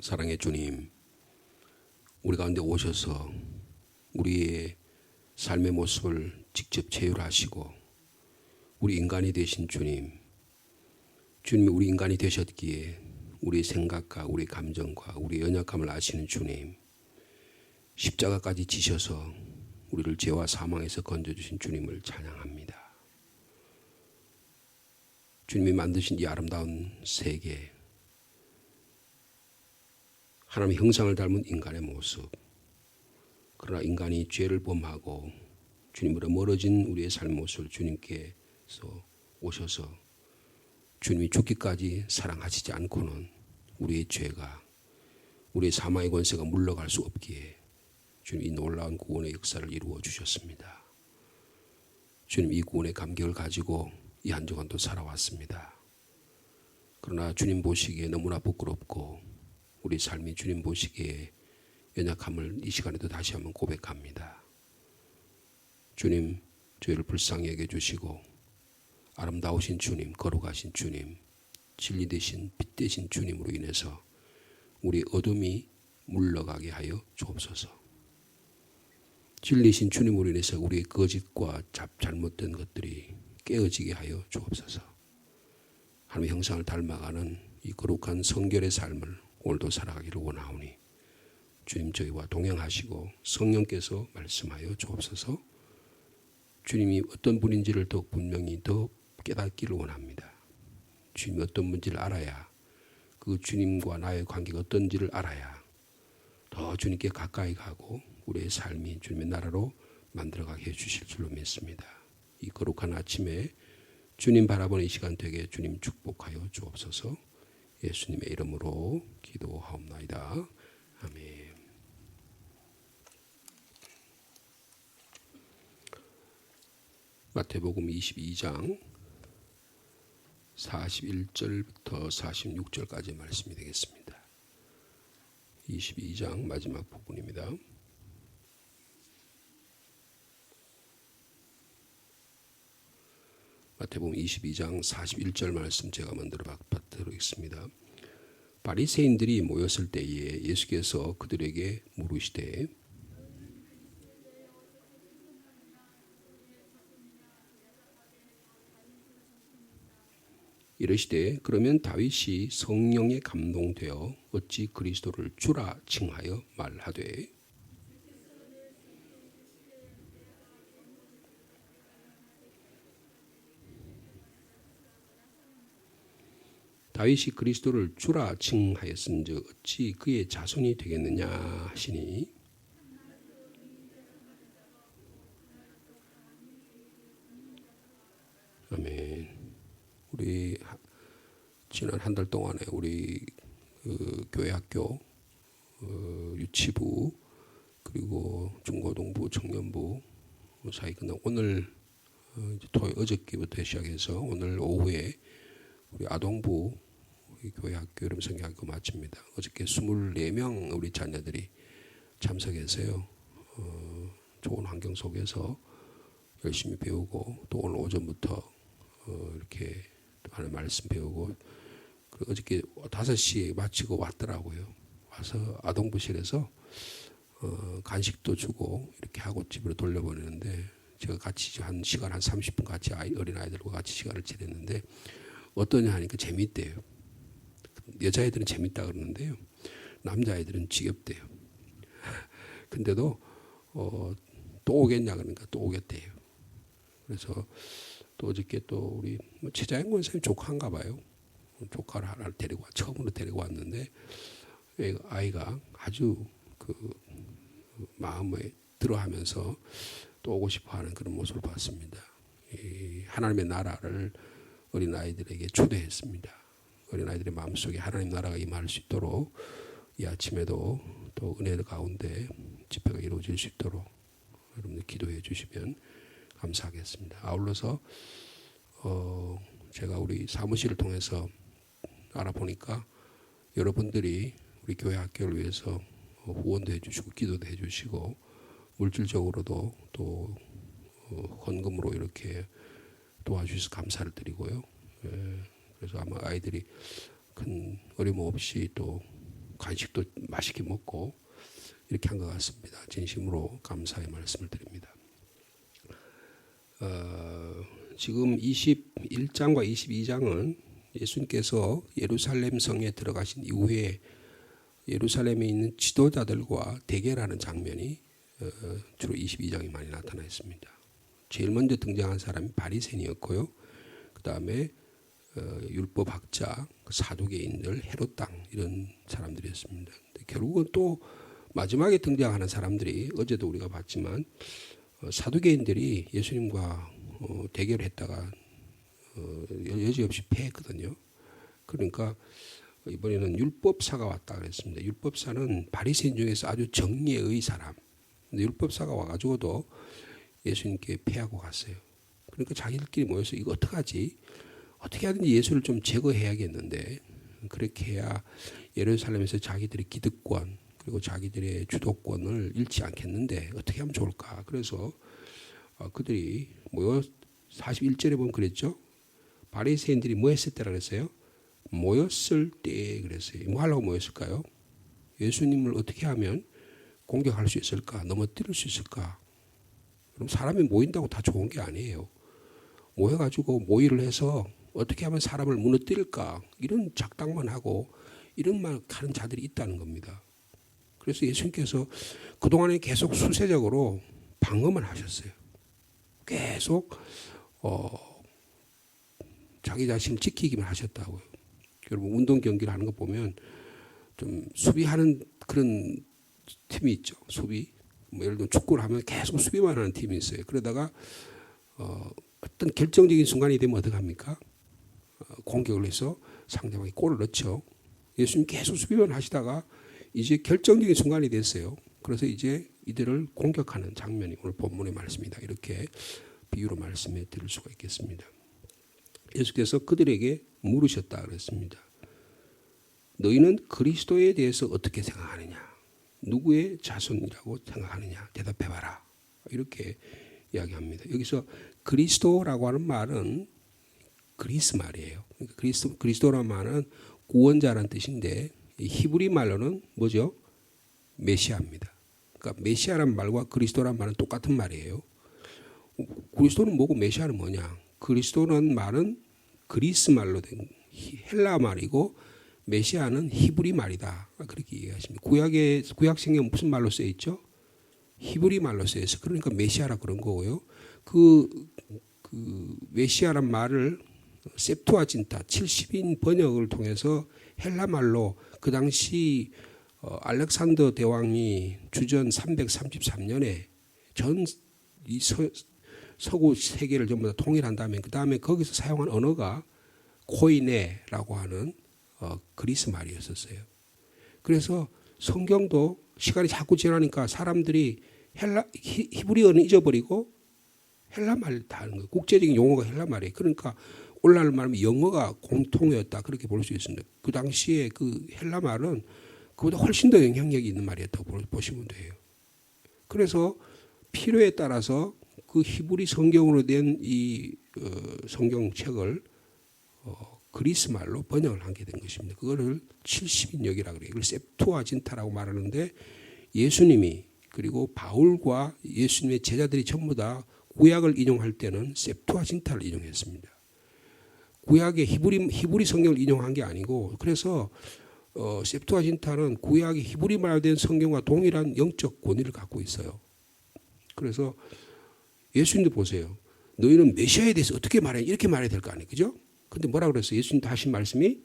사랑의 주님, 우리 가운데 오셔서 우리의 삶의 모습을 직접 체휼하시고 우리 인간이 되신 주님, 주님이 우리 인간이 되셨기에 우리의 생각과 우리 감정과 우리 연약함을 아시는 주님, 십자가까지 지셔서 우리를 죄와 사망에서 건져주신 주님을 찬양합니다. 주님이 만드신 이 아름다운 세계, 하나님의 형상을 닮은 인간의 모습, 그러나 인간이 죄를 범하고 주님으로 멀어진 우리의 삶의 모습을 주님께서 오셔서 주님이 죽기까지 사랑하시지 않고는 우리의 죄가, 우리의 사망의 권세가 물러갈 수 없기에 주님 이 놀라운 구원의 역사를 이루어 주셨습니다. 주님 이 구원의 감격을 가지고 이 한 주간도 살아왔습니다. 그러나 주님 보시기에 너무나 부끄럽고 우리 삶이 주님 보시기에 연약함을 이 시간에도 다시 한번 고백합니다. 주님, 저희를 불쌍히 여겨주시고 아름다우신 주님, 거룩하신 주님, 진리 되신 빛 되신 주님으로 인해서 우리 어둠이 물러가게 하여 주옵소서. 진리신 주님으로 인해서 우리의 거짓과 잘못된 것들이 깨어지게 하여 주옵소서. 하나님의 형상을 닮아가는 이 거룩한 성결의 삶을 오늘도 살아가기를 원하오니 주님 저희와 동행하시고 성령께서 말씀하여 주옵소서. 주님이 어떤 분인지를 더 분명히 더 깨닫기를 원합니다. 주님이 어떤 분인지를 알아야, 그 주님과 나의 관계가 어떤지를 알아야 더 주님께 가까이 가고 우리의 삶이 주님의 나라로 만들어가게 해주실 줄로 믿습니다. 이 거룩한 아침에 주님 바라보는 이 시간 되게 주님 축복하여 주옵소서. 예수님의 이름으로 기도하옵나이다. 아멘. 마태복음 22장 41절부터 46절까지 말씀이 되겠습니다. 22장 마지막 부분입니다. 마태복음 22장 41절 말씀 제가 먼저 받도록하겠습니다. 바리새인들이 모였을 때에 예수께서 그들에게 물으시되 이르시되 그러면 다윗이 성령에 감동되어 어찌 그리스도를 주라 칭하여 말하되 다윗이 그리스도를 주라 칭하였은즉 어찌 그의 자손이 되겠느냐 하시니 아멘. 우리 지난 한 달 동안에 우리 교회 학교 유치부 그리고 중고등부 청년부 사이 끝나고 오늘 어저께부터 시작해서 오늘 오후에 우리 아동부 우리 교회 학교 여름 성경학교 마칩니다. 어저께 24명 우리 자녀들이 참석해서요. 좋은 환경 속에서 열심히 배우고 또 오늘 오전부터 이렇게 하는 말씀 배우고 그리고 어저께 5시에 마치고 왔더라고요. 와서 아동부실에서 간식도 주고 이렇게 하고 집으로 돌려보내는데 제가 같이 한 시간 한 30분 같이 어린아이들과 같이 시간을 지냈는데 어떠냐 하니까 재밌대요. 여자애들은 재밌다 그러는데요. 남자애들은 지겹대요. 근데도 또 오겠냐 그러니까 또 오겠대요. 그래서 또 어저께 또 우리 최자연 권사님 조카인가 봐요. 조카를 하나를 처음으로 데리고 왔는데 아이가 아주 그 마음에 들어하면서 또 오고 싶어하는 그런 모습을 봤습니다. 이 하나님의 나라를 어린아이들에게 초대했습니다. 어린아이들의 마음속에 하나님 나라가 임할 수 있도록 이 아침에도 또 은혜 가운데 집회가 이루어질 수 있도록 여러분들 기도해 주시면 감사하겠습니다. 아울러서 제가 우리 사무실을 통해서 알아보니까 여러분들이 우리 교회 학교를 위해서 후원도 해주시고 기도도 해주시고 물질적으로도 또 헌금으로 이렇게 도와주셔서 감사를 드리고요. 그래서 아마 아이들이 큰 어려움 없이 또 간식도 맛있게 먹고 이렇게 한 것 같습니다. 진심으로 감사의 말씀을 드립니다. 지금 21장과 22장은 예수님께서 예루살렘 성에 들어가신 이후에 예루살렘에 있는 지도자들과 대결하는 장면이 주로 22장이 많이 나타나 있습니다. 제일 먼저 등장한 사람이 바리새인이었고요. 그 다음에 율법학자, 사두개인들, 헤롯 당 이런 사람들이었습니다. 결국은 또 마지막에 등장하는 사람들이 어제도 우리가 봤지만 사두개인들이 예수님과 대결했다가 여지없이 패했거든요. 그러니까 이번에는 율법사가 왔다 그랬습니다. 율법사는 바리새인 중에서 아주 정의의 사람. 근데 율법사가 와가지고도 예수님께 패하고 갔어요. 그러니까 자기들끼리 모여서 이거 어떡하지? 어떻게 하든지 예수를 좀 제거해야겠는데 그렇게 해야 예루살렘에서 자기들의 기득권 그리고 자기들의 주도권을 잃지 않겠는데 어떻게 하면 좋을까? 그래서 그들이 모여 41절에 보면 그랬죠. 바리새인들이 뭐 했을 때라 그랬어요? 모였을 때 그랬어요. 뭐 하려고 모였을까요? 예수님을 어떻게 하면 공격할 수 있을까? 넘어뜨릴 수 있을까? 그럼 사람이 모인다고 다 좋은 게 아니에요. 모여가지고 모의를 해서 어떻게 하면 사람을 무너뜨릴까? 이런 작당만 하고 이런 말 하는 자들이 있다는 겁니다. 그래서 예수님께서 그동안에 계속 수세적으로 방어만 하셨어요. 계속 자기 자신을 지키기만 하셨다고요. 여러분 운동 경기를 하는 거 보면 좀 수비하는 그런 팀이 있죠. 수비. 뭐 예를 들어 축구를 하면 계속 수비만 하는 팀이 있어요. 그러다가 어떤 결정적인 순간이 되면 어떡합니까? 공격을 해서 상대방이 골을 넣죠. 예수님 계속 수비만 하시다가 이제 결정적인 순간이 됐어요. 그래서 이제 이들을 공격하는 장면이 오늘 본문의 말씀이다. 이렇게 비유로 말씀해 드릴 수가 있겠습니다. 예수께서 그들에게 물으셨다 그랬습니다. 너희는 그리스도에 대해서 어떻게 생각하느냐? 누구의 자손이라고 생각하느냐? 대답해봐라. 이렇게 이야기합니다. 여기서 그리스도라고 하는 말은 그리스 말이에요. 그러니까 그리스도라는 말은 구원자라는 뜻인데 히브리 말로는 뭐죠? 메시아입니다. 그러니까 메시아라는 말과 그리스도라는 말은 똑같은 말이에요. 그리스도는 뭐고 메시아는 뭐냐? 그리스도라는 말은 그리스 말로 된 헬라 말이고 메시아는 히브리 말이다. 그렇게 얘기하십니다. 구약 성경 무슨 말로 쓰여 있죠? 히브리 말로 쓰여 있어. 그러니까 메시아라 그런 거고요. 그 메시아란 말을 셉투아진타 70인 번역을 통해서 헬라 말로 그 당시 알렉산더 대왕이 주전 333년에 전 이 서구 세계를 전부 다 통일한 다음에 그 다음에 거기서 사용한 언어가 코이네라고 하는 그리스 말이었었어요. 그래서 성경도 시간이 자꾸 지나니까 사람들이 히브리어는 잊어버리고 헬라 말을 다 하는 거예요. 국제적인 용어가 헬라 말이에요. 그러니까 오늘날 말하면 영어가 공통이었다 그렇게 볼 수 있습니다. 그 당시에 그 헬라 말은 그보다 훨씬 더 영향력이 있는 말이었다고 보시면 돼요. 그래서 필요에 따라서 그 히브리 성경으로 된 이 성경책을 그리스 말로 번역을 하게 된 것입니다. 그거를 70인역이라고 그래요. 이걸 셉투아진타라고 말하는데 예수님이 그리고 바울과 예수님의 제자들이 전부 다 구약을 인용할 때는 셉투아진타를 인용했습니다. 구약의 히브리 성경을 인용한 게 아니고 그래서 셉투아진타는 구약의 히브리 말로 된 성경과 동일한 영적 권위를 갖고 있어요. 그래서 예수님도 보세요. 너희는 메시아에 대해서 어떻게 말해? 이렇게 말해야 될 거 아니에요. 그죠? 근데 뭐라 그랬어요? 예수님도 하신 말씀이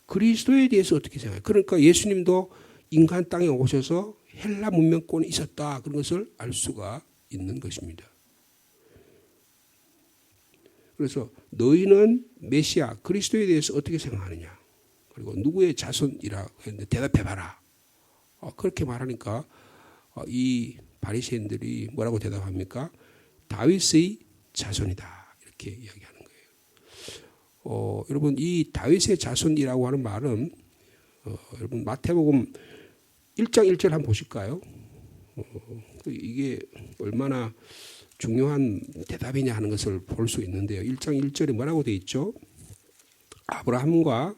그리스도에 대해서 어떻게 생각해요? 그러니까 예수님도 인간 땅에 오셔서 헬라 문명권이 있었다. 그런 것을 알 수가 있는 것입니다. 그래서 너희는 메시아 그리스도에 대해서 어떻게 생각하느냐? 그리고 누구의 자손이라 했는데 대답해봐라. 그렇게 말하니까 이 바리새인들이 뭐라고 대답합니까? 다윗의 자손이다. 이렇게 이야기하는 거예요. 여러분 이 다윗의 자손이라고 하는 말은 여러분 마태복음 1장 1절 한번 보실까요? 이게 얼마나 중요한 대답이냐 하는 것을 볼 수 있는데요. 1장 1절에 뭐라고 되어 있죠? 아브라함과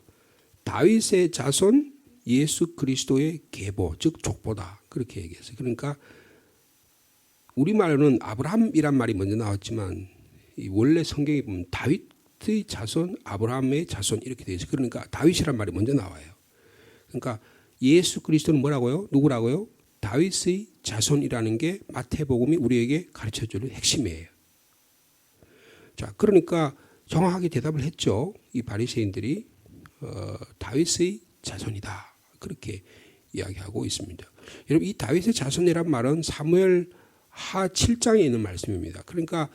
다윗의 자손 예수 그리스도의 계보, 즉 족보다. 그렇게 얘기했어요. 그러니까 우리말로는 아브라함이란 말이 먼저 나왔지만 원래 성경에 보면 다윗의 자손, 아브라함의 자손 이렇게 되어 있어요. 그러니까 다윗이란 말이 먼저 나와요. 그러니까 예수 그리스도는 뭐라고요? 누구라고요? 다윗의 자손이라는 게 마태복음이 우리에게 가르쳐주는 핵심이에요. 자, 그러니까 정확하게 대답을 했죠. 이 바리새인들이 다윗의 자손이다. 그렇게 이야기하고 있습니다. 여러분, 이 다윗의 자손이란 말은 사무엘 하 7장에 있는 말씀입니다. 그러니까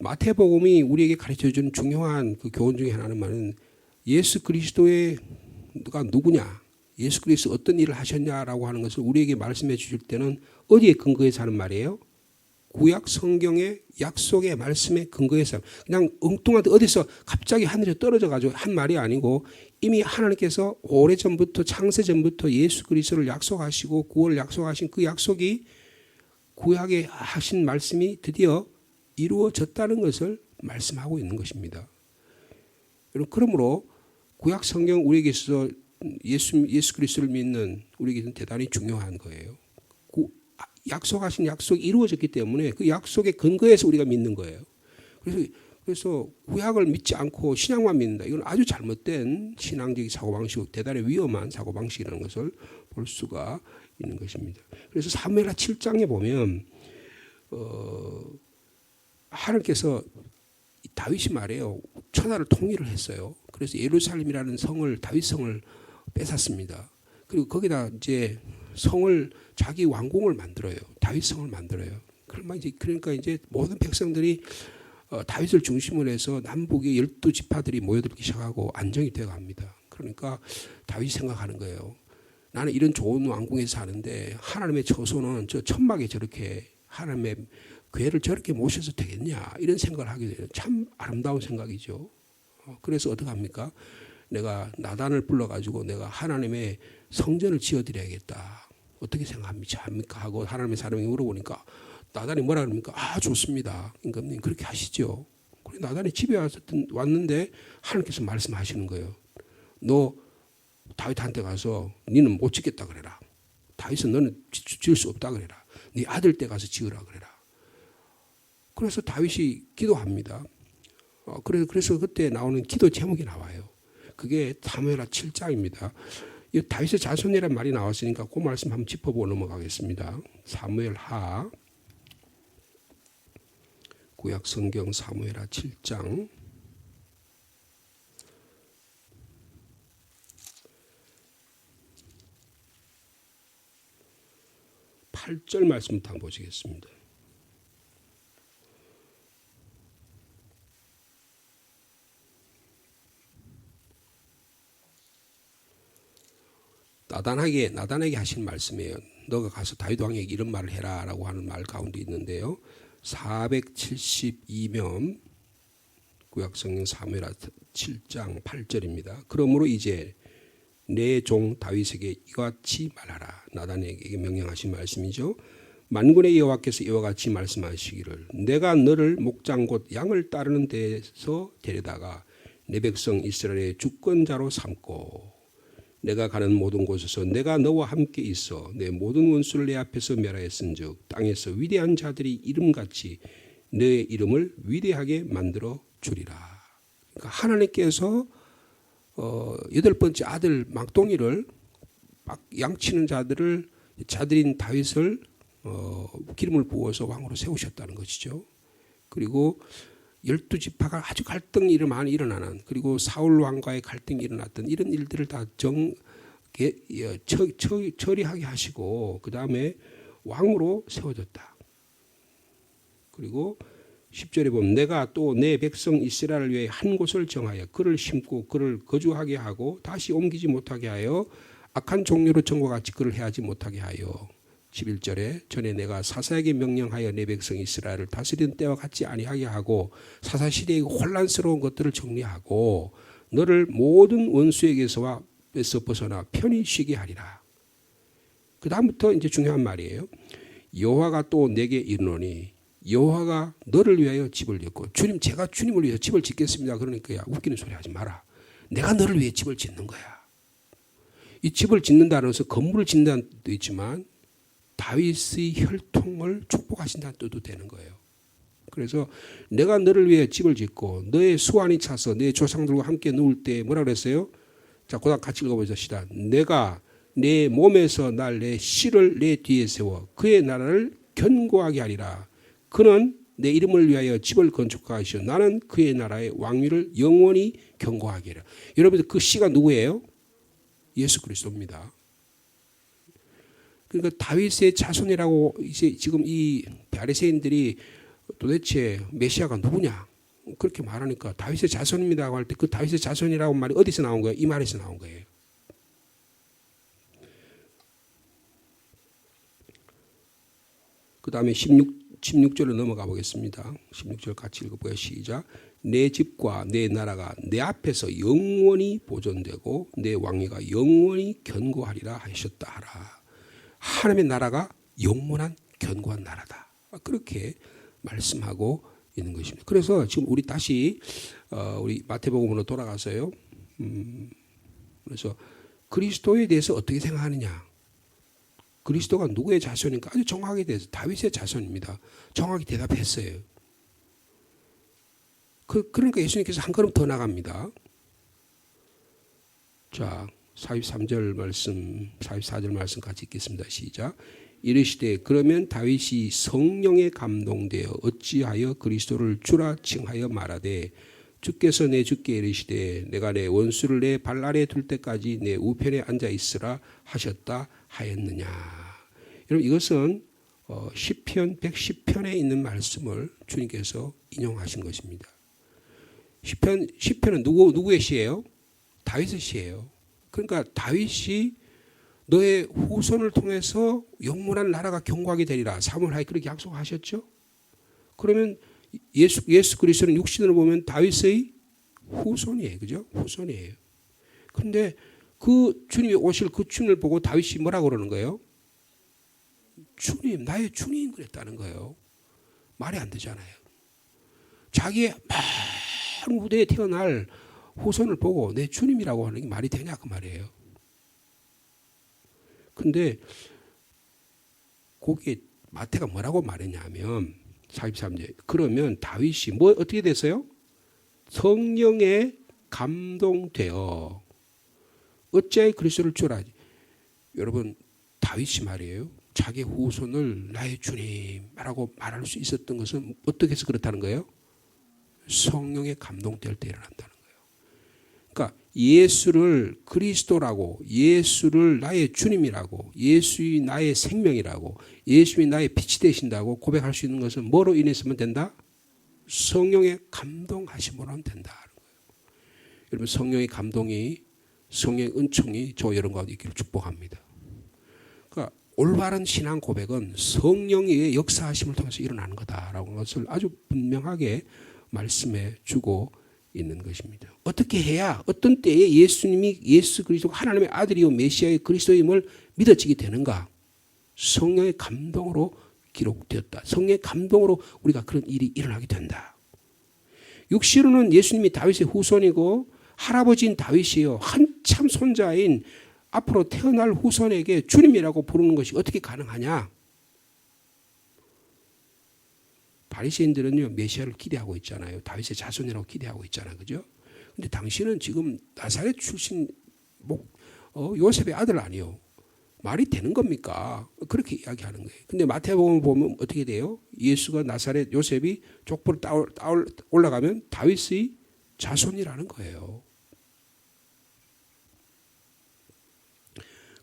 마태복음이 우리에게 가르쳐주는 중요한 그 교훈 중에 하나는 말은 예수 그리스도가 누구냐, 예수 그리스도 어떤 일을 하셨냐라고 하는 것을 우리에게 말씀해 주실 때는 어디에 근거해서 하는 말이에요? 구약 성경의 약속의 말씀에 근거해서 그냥 엉뚱한데 어디서 갑자기 하늘에 떨어져 가지고 한 말이 아니고 이미 하나님께서 오래전부터 창세전부터 예수 그리스도를 약속하시고 구원을 약속하신 그 약속이 구약에 하신 말씀이 드디어 이루어졌다는 것을 말씀하고 있는 것입니다. 여러분, 그러므로 구약 성경 우리에게 있어서 예수 그리스도를 믿는 우리에게는 대단히 중요한 거예요. 약속하신 약속이 이루어졌기 때문에 그 약속에 근거해서 우리가 믿는 거예요. 그래서 구약을 믿지 않고 신약만 믿는다. 이건 아주 잘못된 신앙적인 사고방식, 대단히 위험한 사고방식이라는 것을 볼 수가 있는 것입니다. 그래서 사무엘하 7장에 보면 하나님께서 다윗이 말해요. 천하를 통일을 했어요. 그래서 예루살렘이라는 성을, 다윗성을 뺏었습니다. 그리고 거기다 이제 성을, 자기 왕궁을 만들어요. 다윗성을 만들어요. 그러니까 이제 모든 백성들이 다윗을 중심으로 해서 남북의 12지파들이 모여들기 시작하고 안정이 되어 갑니다. 그러니까 다윗이 생각하는 거예요. 나는 이런 좋은 왕궁에서 사는데 하나님의 처소는 저 천막에 저렇게 하나님의 괴를 저렇게 모셔서 되겠냐, 이런 생각을 하게 돼요. 참 아름다운 생각이죠. 그래서 어떻게 합니까? 내가 나단을 불러가지고 내가 하나님의 성전을 지어드려야겠다. 어떻게 생각합니까? 하고 하나님의 사람이 물어보니까 나단이 뭐라 그럽니까? 아, 좋습니다. 임금님 그렇게 하시죠. 그래, 나단이 집에 왔는데 하나님께서 말씀하시는 거예요. 너 다윗한테 가서 너는 못 짓겠다 그래라. 다윗은 너는 지을 수 없다 그래라. 네 아들 때 가서 지으라 그래라. 그래서 다윗이 기도합니다. 그래서 그때 나오는 기도 제목이 나와요. 그게 사무엘하 7장입니다. 이 다윗의 자손이라는 말이 나왔으니까 그 말씀 한번 짚어보고 넘어가겠습니다. 사무엘하, 구약 성경 사무엘하 7장 8절 말씀부터 한번 보시겠습니다. 나단에게 하신 말씀이에요. 너가 가서 다윗 왕에게 이런 말을 해라라고 하는 말 가운데 있는데요. 472면 구약성경 사무엘하 7장 8절입니다. 그러므로 이제 내 종 다윗에게 이와 같이 말하라. 나단에게 명령하신 말씀이죠. 만군의 여호와께서 이와 같이 말씀하시기를 내가 너를 목장 곧 양을 따르는 데서 데려다가 내 백성 이스라엘의 주권자로 삼고 내가 가는 모든 곳에서 내가 너와 함께 있어 내 모든 원수를 내 앞에서 멸하였은즉 땅에서 위대한 자들이 이름같이 내 이름을 위대하게 만들어 주리라. 그러니까 하나님께서 8번째 아들 막동이를 양치는 자들인 다윗을 기름을 부어서 왕으로 세우셨다는 것이죠. 그리고 12지파가 아주 갈등이 많이 일어나는, 그리고 사울 왕과의 갈등이 일어났던 이런 일들을 다 처리하게 하시고 그 다음에 왕으로 세워졌다. 그리고 10절에 보면 내가 또 내 백성 이스라엘을 위해 한 곳을 정하여 그를 심고 그를 거주하게 하고 다시 옮기지 못하게 하여 악한 종류로 전과 같이 그를 해하지 못하게 하여 11절에 전에 내가 사사에게 명령하여 내 백성 이스라엘을 다스리는 때와 같지 아니하게 하고 사사시대의 혼란스러운 것들을 정리하고 너를 모든 원수에게서 벗어나 편히 쉬게 하리라. 그 다음부터 이제 중요한 말이에요. 여호와가 또 내게 이르노니 여호와가 너를 위하여 집을 짓고, 주님 제가 주님을 위해서 집을 짓겠습니다. 그러니까 야, 웃기는 소리 하지 마라. 내가 너를 위해 집을 짓는 거야. 이 집을 짓는다는 것은 건물을 짓는다는 뜻도 있지만 다윗의 혈통을 축복하신다는 뜻도 되는 거예요. 그래서 내가 너를 위해 집을 짓고 너의 수완이 차서 내 조상들과 함께 누울 때 뭐라 그랬어요? 자, 그다음 같이 읽어보시다. 내가 내 몸에서 날 내 씨를 내 뒤에 세워 그의 나라를 견고하게 하리라. 그는 내 이름을 위하여 집을 건축하시오. 나는 그의 나라의 왕위를 영원히 견고하게 하리라. 여러분들 그 씨가 누구예요? 예수 그리스도입니다. 그러니까 다윗의 자손이라고 이제 지금 이 바리새인들이 도대체 메시아가 누구냐 그렇게 말하니까 다윗의 자손입니다고 할 때 그 다윗의 자손이라고 말이 어디서 나온 거예요? 이 말에서 나온 거예요. 그 다음에 16절로 넘어가 보겠습니다. 16절 같이 읽어보요. 시작. 내 집과 내 나라가 내 앞에서 영원히 보존되고 내 왕위가 영원히 견고하리라 하셨다 하라. 하나님의 나라가 영원한 견고한 나라다. 그렇게 말씀하고 있는 것입니다. 그래서 지금 우리 다시 우리 마태복음으로 돌아가서요. 그래서 그리스도에 대해서 어떻게 생각하느냐. 그리스도가 누구의 자손인가 아주 정확하게 대해서 다윗의 자손입니다. 정확히 대답했어요. 그러니까 예수님께서 한 걸음 더 나갑니다. 자, 43절 말씀, 44절 말씀 같이 읽겠습니다. 시작. 이르시되 그러면 다윗이 성령에 감동되어 어찌하여 그리스도를 주라 칭하여 말하되 주께서 내 주께 이르시되 내가 내 원수를 내 발 아래 둘 때까지 내 우편에 앉아 있으라 하셨다 하였느냐. 여러분 이것은 시편 110편에 있는 말씀을 주님께서 인용하신 것입니다. 시편은 누구의 시예요? 다윗의 시예요. 그러니까 다윗이 너의 후손을 통해서 영원한 나라가 견고하게 되리라. 사무엘하에 그렇게 약속하셨죠. 그러면 예수 그리스도는 육신으로 보면 다윗의 후손이에요. 그죠? 후손이에요. 그런데 그 주님이 오실 그 주님을 보고 다윗이 뭐라고 그러는 거예요? 주님, 나의 주님 그랬다는 거예요. 말이 안 되잖아요. 자기의 많은 후대에 태어날 후손을 보고 내 주님이라고 하는 게 말이 되냐 그 말이에요. 근데 거기에 마태가 뭐라고 말했냐면 43절 그러면 다윗이 뭐 어떻게 됐어요? 성령에 감동되어 어찌하여 그리스도를 주라지. 여러분 다윗이 말이에요. 자기 후손을 나의 주님이라고 말할 수 있었던 것은 어떻게 해서 그렇다는 거예요? 성령에 감동될 때 일어난다는 거예요. 그러니까 예수를 그리스도라고, 예수를 나의 주님이라고, 예수의 나의 생명이라고, 예수의 나의 빛이 되신다고 고백할 수 있는 것은 뭐로 인해서만 된다? 성령의 감동하심으로는 된다는 거예요. 여러분 성령의 감동이, 성령의 은총이 저 여러분 가운데 있기를 축복합니다. 그러니까 올바른 신앙 고백은 성령의 역사하심을 통해서 일어나는 거다라고 하는 것을 아주 분명하게 말씀해 주고 있는 것입니다. 어떻게 해야 어떤 때에 예수님이 예수 그리스도 하나님의 아들이요 메시아의 그리스도임을 믿어지게 되는가? 성령의 감동으로 기록되었다. 성령의 감동으로 우리가 그런 일이 일어나게 된다. 육시로는 예수님이 다윗의 후손이고 할아버지인 다윗이요 한참 손자인 앞으로 태어날 후손에게 주님이라고 부르는 것이 어떻게 가능하냐? 바리새인들은요 메시아를 기대하고 있잖아요. 다윗의 자손이라고 기대하고 있잖아요. 그죠? 근데 당신은 지금 나사렛 출신 요셉의 아들 아니요. 말이 되는 겁니까? 그렇게 이야기하는 거예요. 근데 마태복음 보면 어떻게 돼요? 예수가 나사렛 요셉이 족보를 올라가면 다윗의 자손이라는 거예요.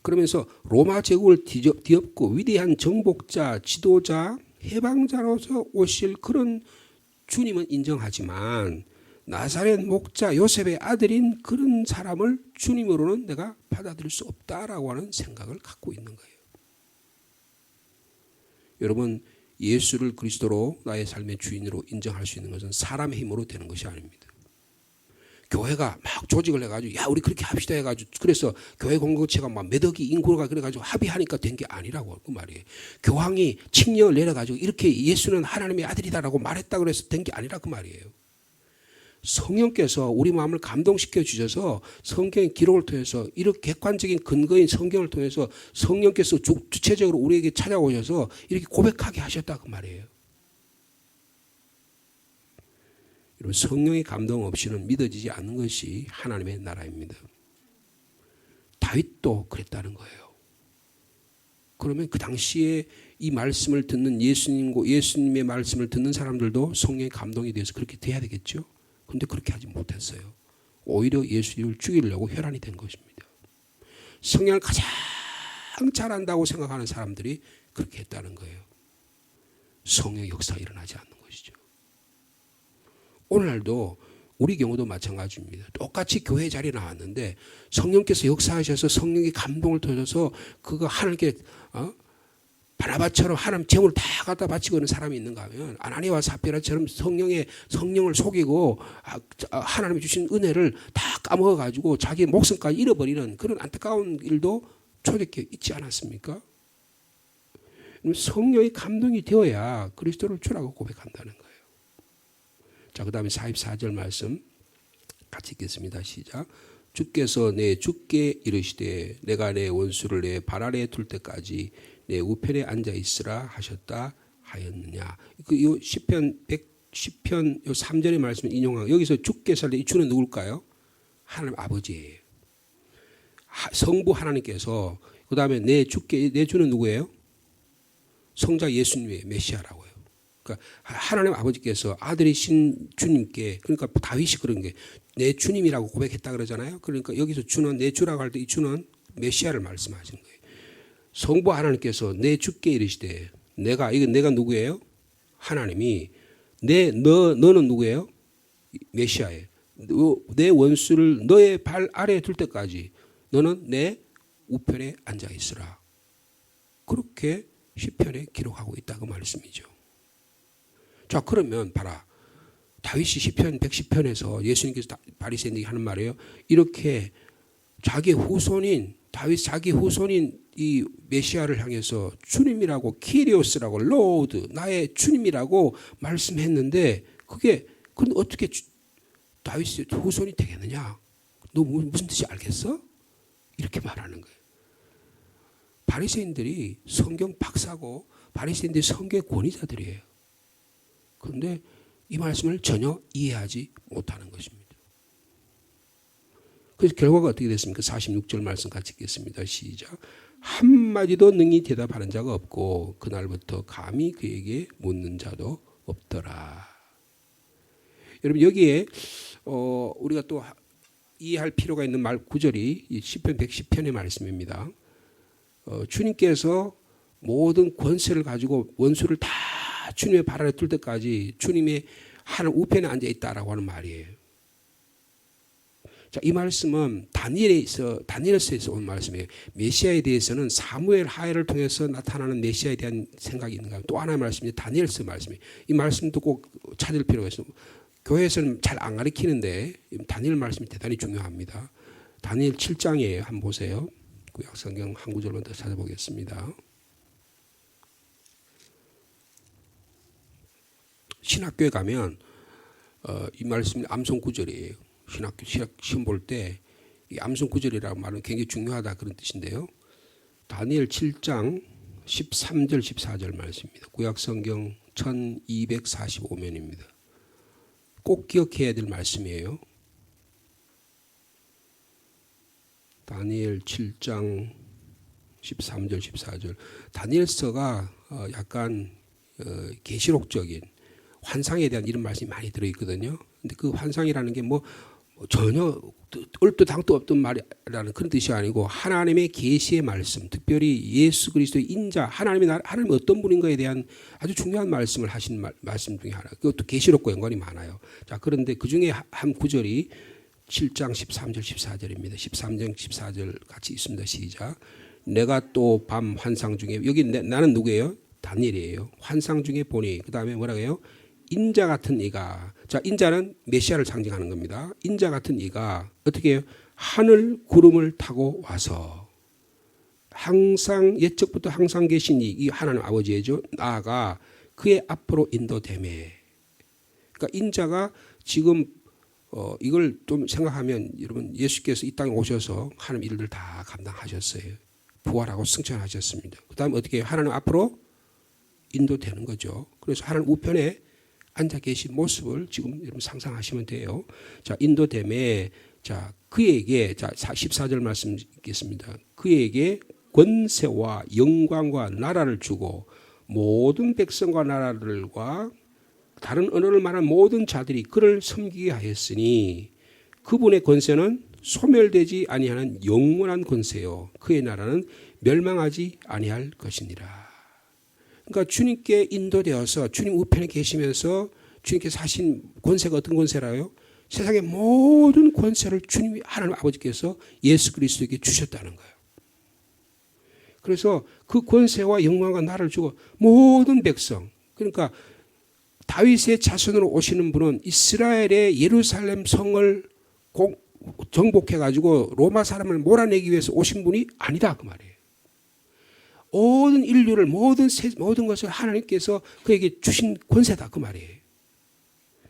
그러면서 로마 제국을 뒤엎고 위대한 정복자, 지도자, 해방자로서 오실 그런 주님은 인정하지만 나사렛 목자 요셉의 아들인 그런 사람을 주님으로는 내가 받아들일 수 없다라고 하는 생각을 갖고 있는 거예요. 여러분 예수를 그리스도로 나의 삶의 주인으로 인정할 수 있는 것은 사람의 힘으로 되는 것이 아닙니다. 교회가 막 조직을 해가지고 야 우리 그렇게 합시다 해가지고 그래서 교회 공동체가 막 몇 억이 인구가 그래가지고 합의하니까 된 게 아니라고 그 말이에요. 교황이 칙령을 내려가지고 이렇게 예수는 하나님의 아들이다라고 말했다 그래서 된 게 아니라 그 말이에요. 성령께서 우리 마음을 감동시켜 주셔서 성경의 기록을 통해서 이렇게 객관적인 근거인 성경을 통해서 성령께서 주체적으로 우리에게 찾아오셔서 이렇게 고백하게 하셨다고 말이에요. 여러분, 성령의 감동 없이는 믿어지지 않는 것이 하나님의 나라입니다. 다윗도 그랬다는 거예요. 그러면 그 당시에 이 말씀을 듣는 예수님의 말씀을 듣는 사람들도 성령의 감동이 돼서 그렇게 돼야 되겠죠. 그런데 그렇게 하지 못했어요. 오히려 예수님을 죽이려고 혈안이 된 것입니다. 성령을 가장 잘한다고 생각하는 사람들이 그렇게 했다는 거예요. 성령의 역사가 일어나지 않는 것이죠. 오늘날도 우리 경우도 마찬가지입니다. 똑같이 교회 자리에 나왔는데 성령께서 역사하셔서 성령의 감동을 터져서 그거 하나님께 바나바처럼 하나님 재물을 다 갖다 바치고 있는 사람이 있는가 하면 아나니아와 삽비라처럼 성령을 속이고 하나님이 주신 은혜를 다 까먹어가지고 자기 목숨까지 잃어버리는 그런 안타까운 일도 초대교회에 있지 않았습니까? 성령의 감동이 되어야 그리스도를 주라고 고백한다는 거예요. 자, 그 다음에 44절 말씀 같이 읽겠습니다. 시작. 주께서 내 주께 이르시되 내가 내 원수를 내 발 아래에 둘 때까지 내 우편에 앉아 있으라 하셨다 하였느냐. 이 시편 110편 요 3절의 말씀을 인용하고 여기서 주께서 이 주는 누굴까요? 하나님 아버지예요. 성부 하나님께서 그 다음에 내 주는 누구예요? 성자 예수님의 메시아라고요. 그러니까 하나님 아버지께서 아들이신 주님께, 그러니까 다윗이 그런 게 내 주님이라고 고백했다 그러잖아요. 그러니까 여기서 주는 내 주라고 할 때 이 주는 메시아를 말씀하시는 거예요. 성부 하나님께서 내 주께 이르시되 내가 누구예요? 하나님이 너는 누구예요? 메시아예요. 내 원수를 너의 발 아래에 둘 때까지 너는 내 우편에 앉아 있으라. 그렇게 시편에 기록하고 있다고 말씀이죠. 자, 그러면 봐라. 다윗이 시편 110편에서 예수님께서 바리새인에게 하는 말이에요. 이렇게 자기 후손인 이 메시아를 향해서 주님이라고 키리오스라고 로드 나의 주님이라고 말씀했는데 그게 근데 어떻게 다윗의 후손이 되겠느냐? 너 무슨 뜻이 알겠어? 이렇게 말하는 거예요. 바리새인들이 성경 박사고 바리새인들이 성경의 권위자들이에요. 그런데 이 말씀을 전혀 이해하지 못하는 것입니다. 그래서 결과가 어떻게 됐습니까? 46절 말씀 같이 읽겠습니다. 시작. 한마디도 능히 대답하는 자가 없고 그날부터 감히 그에게 묻는 자도 없더라. 여러분, 여기에 우리가 또 이해할 필요가 있는 구절이 시편 110편의 말씀입니다. 주님께서 모든 권세를 가지고 원수를 다 주님의 발 아래 둘 때까지 주님의 하늘 우편에 앉아 있다라고 하는 말이에요. 자, 이 말씀은 다니엘서에서 온 말씀이에요. 메시아에 대해서는 사무엘 하엘을 통해서 나타나는 메시아에 대한 생각이 있는가 하면 또 하나의 말씀이 다니엘서 말씀이에요. 이 말씀도 꼭 찾을 필요가 있어요. 교회에서는 잘 안 가르치는데 다니엘 말씀이 대단히 중요합니다. 다니엘 7장이에요. 한번 보세요. 구약성경 한 구절만 더 찾아보겠습니다. 신학교에 가면 이 말씀이 암송 구절이에요. 신학교 시험 볼 때 이 암송 구절이라고 말은 굉장히 중요하다 그런 뜻인데요. 다니엘 7장 13절 14절 말씀입니다. 구약성경 1245면입니다. 꼭 기억해야 될 말씀이에요. 다니엘 7장 13절 14절. 다니엘서가 약간 계시록적인 환상에 대한 이런 말씀이 많이 들어있거든요. 근데 그 환상이라는 게 뭐 전혀 얼도 당도 없던 말이라는 그런 뜻이 아니고 하나님의 계시의 말씀, 특별히 예수 그리스도의 인자, 하나님이 어떤 분인가에 대한 아주 중요한 말씀을 하신 말씀 중에 하나. 그것도 계시록과 연관이 많아요. 자, 그런데 그 중에 한 구절이 7장 13절 14절입니다. 13장 14절 같이 있습니다. 시작. 내가 또 밤 환상 중에 여기 나는 누구예요? 다니엘이에요. 환상 중에 보니 그 다음에 뭐라고 해요? 인자 같은 이가, 자, 인자는 메시아를 상징하는 겁니다. 인자 같은 이가 어떻게 해요? 하늘 구름을 타고 와서 항상 옛적부터 항상 계신 이 하나님 아버지죠. 나아가 그의 앞으로 인도되매. 그러니까 인자가 지금 이걸 좀 생각하면 여러분 예수께서 이 땅에 오셔서 하나님 일들 다 감당하셨어요. 부활하고 승천하셨습니다. 그 다음 어떻게 하나님 앞으로 인도되는 거죠. 그래서 하나님 우편에 앉아 계신 모습을 지금 여러분 상상하시면 돼요. 자, 인도됨에 자, 그에게 자, 14절 말씀 읽겠습니다. 그에게 권세와 영광과 나라를 주고 모든 백성과 나라들과 다른 언어를 말하는 모든 자들이 그를 섬기게 하였으니 그분의 권세는 소멸되지 아니하는 영원한 권세요. 그의 나라는 멸망하지 아니할 것이니라. 그러니까 주님께 인도되어서 주님 우편에 계시면서 주님께서 하신 권세가 어떤 권세라요? 세상의 모든 권세를 주님이 하나님 아버지께서 예수 그리스도에게 주셨다는 거예요. 그래서 그 권세와 영광과 나라를 주고 모든 백성, 그러니까 다윗의 자손으로 오시는 분은 이스라엘의 예루살렘 성을 정복해가지고 로마 사람을 몰아내기 위해서 오신 분이 아니다 그 말이에요. 모든 인류를 모든 것을 하나님께서 그에게 주신 권세다 그 말이에요.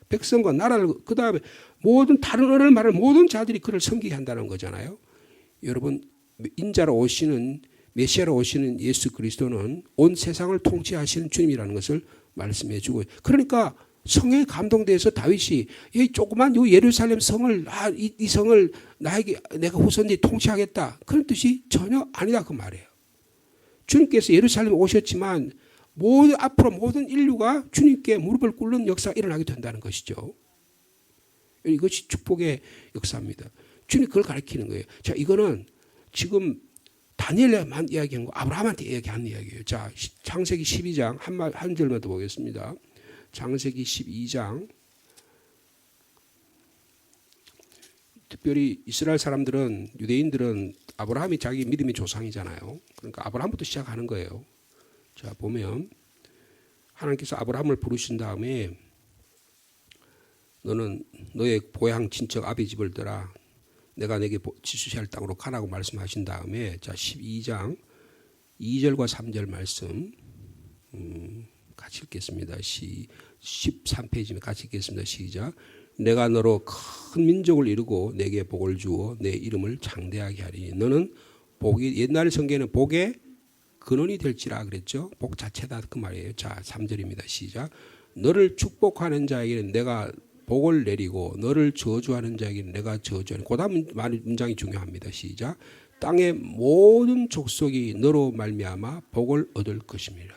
백성과 나라를 그 다음에 모든 다른 언어를 말하는 모든 자들이 그를 섬기게 한다는 거잖아요. 여러분 인자로 오시는 메시아로 오시는 예수 그리스도는 온 세상을 통치하시는 주님이라는 것을 말씀해 주고 그러니까 성에 감동돼서 다윗이 이 조그만 요 예루살렘 성을 이 성을 나에게 내가 후손들이 통치하겠다 그런 뜻이 전혀 아니다 그 말이에요. 주님께서 예루살렘에 오셨지만 앞으로 모든 인류가 주님께 무릎을 꿇는 역사가 일어나게 된다는 것이죠. 이것이 축복의 역사입니다. 주님 그걸 가르치는 거예요. 자, 이거는 지금 다니엘만 이야기한 거 아브라함한테 이야기하는 이야기예요. 자, 창세기 12장 한 절만 더 보겠습니다. 창세기 12장 특별히 이스라엘 사람들은 유대인들은 아브라함이 자기 믿음의 조상이잖아요. 그러니까 아브라함부터 시작하는 거예요. 자, 보면 하나님께서 아브라함을 부르신 다음에 너는 너의 고향 친척 아비 집을 떠나 내가 내게 지시할 땅으로 가라고 말씀하신 다음에 자 12장 2절과 3절 말씀 같이 읽겠습니다. 13페이지면 같이 읽겠습니다. 시작. 내가 너로 큰 민족을 이루고 내게 복을 주어 내 이름을 장대하게 하리니 너는 복이 옛날 성경에는 복의 근원이 될지라 그랬죠. 복 자체다 그 말이에요. 자 3절입니다. 시작. 너를 축복하는 자에게는 내가 복을 내리고 너를 저주하는 자에게는 내가 저주하는 그 다음 문장이 중요합니다. 시작. 땅의 모든 족속이 너로 말미암아 복을 얻을 것입니다.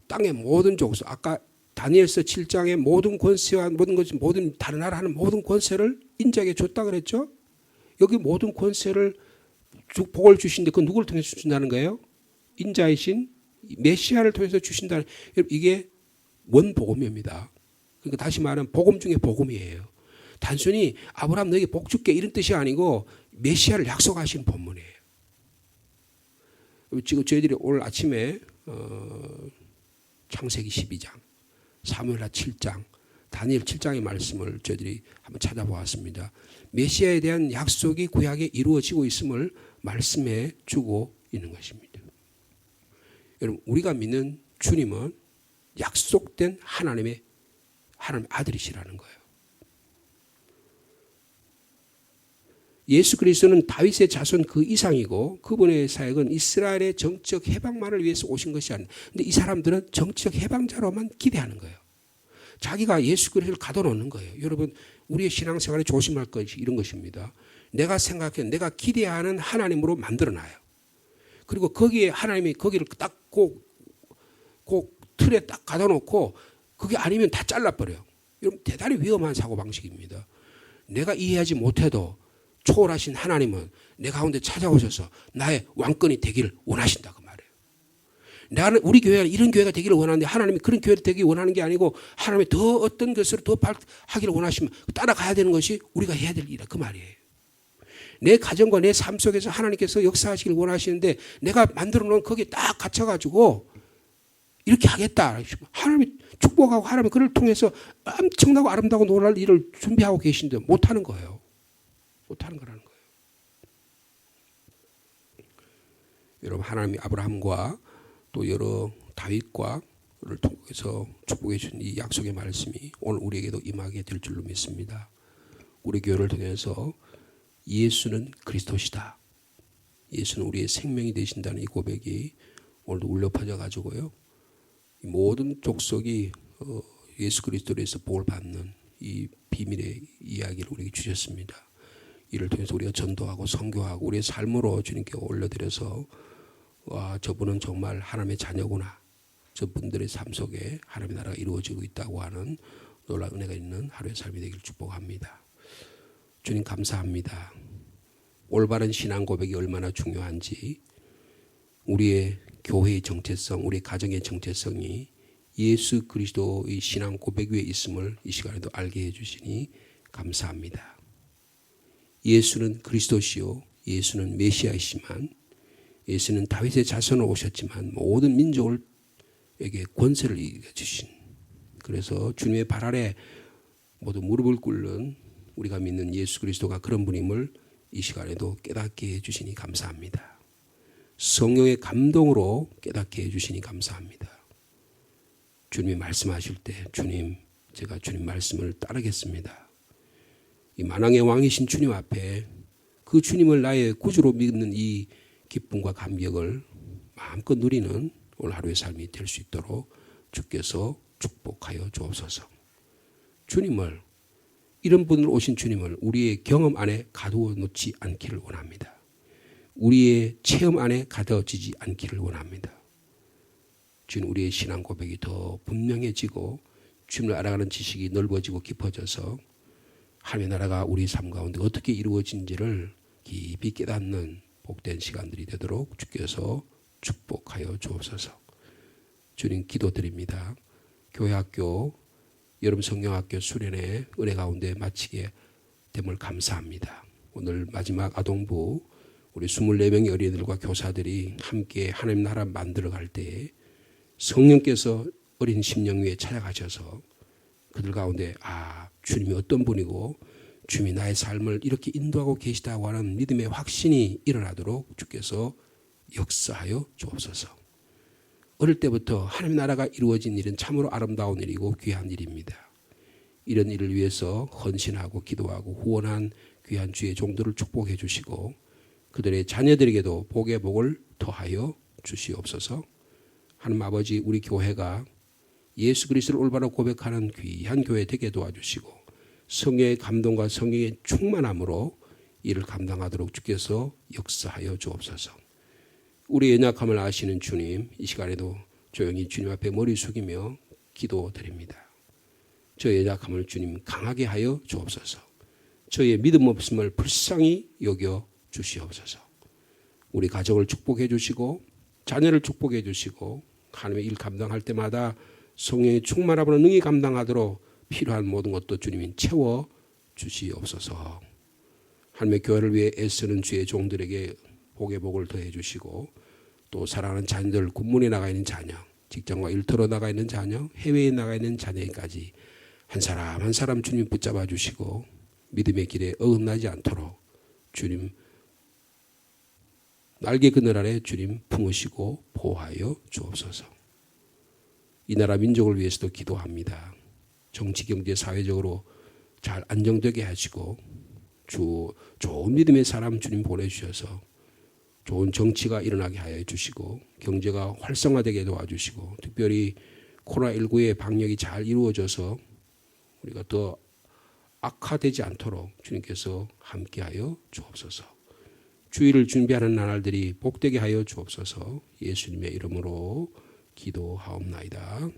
땅의 모든 족속 아까 다니엘서 7장의 모든 권세와 모든 다른 나라 하는 모든 권세를 인자에게 줬다 그랬죠. 여기 모든 권세를 복을 주신데 그 누구를 통해서 주신다는 거예요? 인자이신 메시아를 통해서 주신다는 이게 원복음입니다. 그러니까 다시 말하면 복음 중에 복음이에요. 단순히 아브라함 너에게 복 줄게 이런 뜻이 아니고 메시아를 약속하신 본문이에요. 지금 저희들이 오늘 아침에 창세기 12장, 사무엘하 7장, 다니엘 7장의 말씀을 저희들이 한번 찾아보았습니다. 메시아에 대한 약속이 구약에 이루어지고 있음을 말씀해 주고 있는 것입니다. 여러분 우리가 믿는 주님은 약속된 하나님 아들이시라는 거예요. 예수 그리스도는 다윗의 자손 그 이상이고 그분의 사역은 이스라엘의 정치적 해방만을 위해서 오신 것이 아닙니다. 그런데 이 사람들은 정치적 해방자로만 기대하는 거예요. 자기가 예수 그리스도를 가둬놓는 거예요. 여러분 우리의 신앙생활에 조심할 것이 이런 것입니다. 내가 생각해 내가 기대하는 하나님으로 만들어놔요. 그리고 거기에 하나님이 거기를 딱 꼭 틀에 딱 가둬놓고 그게 아니면 다 잘라버려요. 여러분 대단히 위험한 사고방식입니다. 내가 이해하지 못해도 초월하신 하나님은 내 가운데 찾아오셔서 나의 왕권이 되기를 원하신다 그 말이에요. 나는 우리 교회가 이런 교회가 되기를 원하는데 하나님이 그런 교회가 되기를 원하는 게 아니고 하나님이 더 어떤 것을 더 하기를 원하시면 따라가야 되는 것이 우리가 해야 될 일이다 그 말이에요. 내 가정과 내 삶 속에서 하나님께서 역사하시길 원하시는데 내가 만들어 놓은 거기에 딱 갇혀가지고 이렇게 하겠다. 하나님이 축복하고 하나님이 그를 통해서 엄청나고 아름다고 놀랄 일을 준비하고 계신데 못하는 거예요. 못하는 거라는 거예요. 여러분 하나님이 아브라함과 또 여러 다윗과를 통해서 축복해 주신 이 약속의 말씀이 오늘 우리에게도 임하게 될 줄로 믿습니다. 우리 교회를 통해서 예수는 그리스도시다. 예수는 우리의 생명이 되신다는 이 고백이 오늘도 울려 퍼져 가지고요. 모든 족속이 예수 그리스도에서 복을 받는 이 비밀의 이야기를 우리에게 주셨습니다. 이를 통해서 우리가 전도하고 선교하고 우리의 삶으로 주님께 올려드려서 와, 저분은 정말 하나님의 자녀구나. 저분들의 삶 속에 하나님의 나라가 이루어지고 있다고 하는 놀라운 은혜가 있는 하루의 삶이 되기를 축복합니다. 주님 감사합니다. 올바른 신앙 고백이 얼마나 중요한지 우리의 교회의 정체성, 우리의 가정의 정체성이 예수 그리스도의 신앙 고백 위에 있음을 이 시간에도 알게 해주시니 감사합니다. 예수는 그리스도시요 예수는 메시아이시만 예수는 다윗의 자손으로 오셨지만 모든 민족에게 권세를 주신 그래서 주님의 발 아래 모두 무릎을 꿇는 우리가 믿는 예수 그리스도가 그런 분임을 이 시간에도 깨닫게 해주시니 감사합니다. 성령의 감동으로 깨닫게 해주시니 감사합니다. 주님이 말씀하실 때 주님 제가 주님 말씀을 따르겠습니다. 이 만왕의 왕이신 주님 앞에 그 주님을 나의 구주로 믿는 이 기쁨과 감격을 마음껏 누리는 오늘 하루의 삶이 될 수 있도록 주께서 축복하여 주옵소서. 주님을 이런 분으로 오신 주님을 우리의 경험 안에 가두어 놓지 않기를 원합니다. 우리의 체험 안에 가둬지지 않기를 원합니다. 주님 우리의 신앙 고백이 더 분명해지고 주님을 알아가는 지식이 넓어지고 깊어져서 하나님의 나라가 우리 삶 가운데 어떻게 이루어진지를 깊이 깨닫는 복된 시간들이 되도록 주께서 축복하여 주옵소서. 주님 기도드립니다. 교회학교 여름 성경학교 수련회 은혜 가운데 마치게 됨을 감사합니다. 오늘 마지막 아동부 우리 24명의 어린이들과 교사들이 함께 하나님 나라 만들어 갈 때에 성령께서 어린 심령 위에 찾아가셔서 그들 가운데 주님이 어떤 분이고 주님이 나의 삶을 이렇게 인도하고 계시다고 하는 믿음의 확신이 일어나도록 주께서 역사하여 주옵소서. 어릴 때부터 하나님의 나라가 이루어진 일은 참으로 아름다운 일이고 귀한 일입니다. 이런 일을 위해서 헌신하고 기도하고 후원한 귀한 주의 종들을 축복해 주시고 그들의 자녀들에게도 복의 복을 더하여 주시옵소서. 하나님 아버지 우리 교회가 예수 그리스도를 올바로 고백하는 귀한 교회 되게 도와주시고 성령의 감동과 성령의 충만함으로 이를 감당하도록 주께서 역사하여 주옵소서. 우리의 연약함을 아시는 주님 이 시간에도 조용히 주님 앞에 머리 숙이며 기도드립니다. 저의 연약함을 주님 강하게 하여 주옵소서. 저의 믿음 없음을 불쌍히 여겨 주시옵소서. 우리 가정을 축복해 주시고 자녀를 축복해 주시고 하나님의 일 감당할 때마다 성령의 충만함으로 능히 감당하도록 필요한 모든 것도 주님이 채워 주시옵소서. 하나님의 교회를 위해 애쓰는 주의 종들에게 복의 복을 더해 주시고 또 사랑하는 자녀들 군문에 나가 있는 자녀 직장과 일터로 나가 있는 자녀 해외에 나가 있는 자녀까지 한 사람 한 사람 주님 붙잡아 주시고 믿음의 길에 어긋나지 않도록 주님 날개 그늘 아래 주님 품으시고 보호하여 주옵소서. 이 나라 민족을 위해서도 기도합니다. 정치, 경제, 사회적으로 잘 안정되게 하시고 좋은 믿음의 사람 주님 보내주셔서 좋은 정치가 일어나게 하여 주시고 경제가 활성화되게 도와주시고 특별히 코로나19의 방역이 잘 이루어져서 우리가 더 악화되지 않도록 주님께서 함께하여 주옵소서. 주일을 준비하는 나날들이 복되게 하여 주옵소서. 예수님의 이름으로 기도하옵나이다.